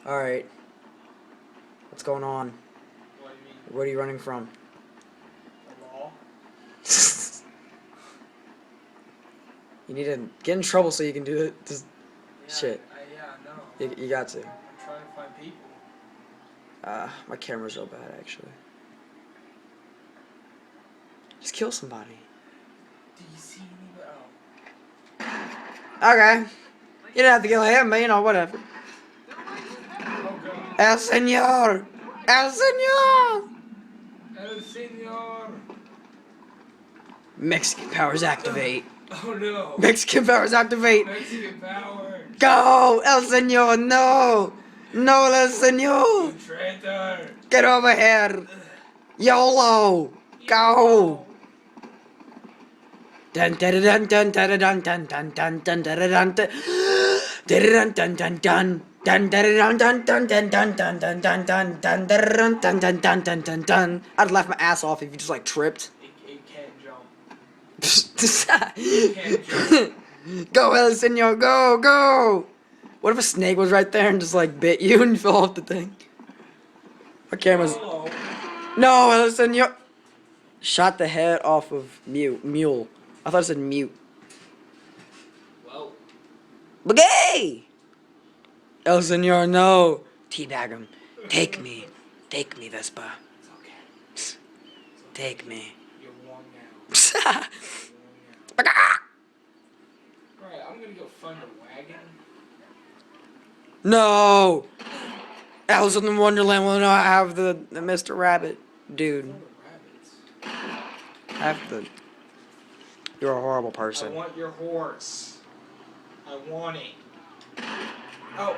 Alright. What's going on? What do you mean? What are you running from? The law? You need to get in trouble so you can do this shit. I know. You got to. I'm trying to find people. My camera's real bad, actually. Just kill somebody. Do you see me? Okay. You didn't have to kill him, but you know, whatever. Oh god. El Señor! El Señor! El Senor! Mexican powers activate. Oh no. Mexican powers activate. Mexican power. Go! El Señor, no! No, El Señor! You traitor. Get over here! YOLO! Go! Dun dun dun dun dun dun dun dun dun dun dun dun dun dun dun dun dun. Dun dun dun dun dun dun dun dun dun dun dun dun dun dun dun dun dun dun dun. I'd laugh my ass off if you just like tripped. It can't jump. Go, El Señor, go, go! What if a snake was right there and just like bit you and you fell off the thing? My camera's. Hello. No, El Señor! Shot the head off of mule. I thought it said mute. Well. Bagay! El Señor, no! Teabag him. Take me. Take me, Vespa. It's okay. Take me. You're warm now. Alright, I'm gonna go find a wagon. No! Alice in the Wonderland will not have the Mr. Rabbit dude. Rabbits. Have the. You're a horrible I person. want your horse. I want it. Oh.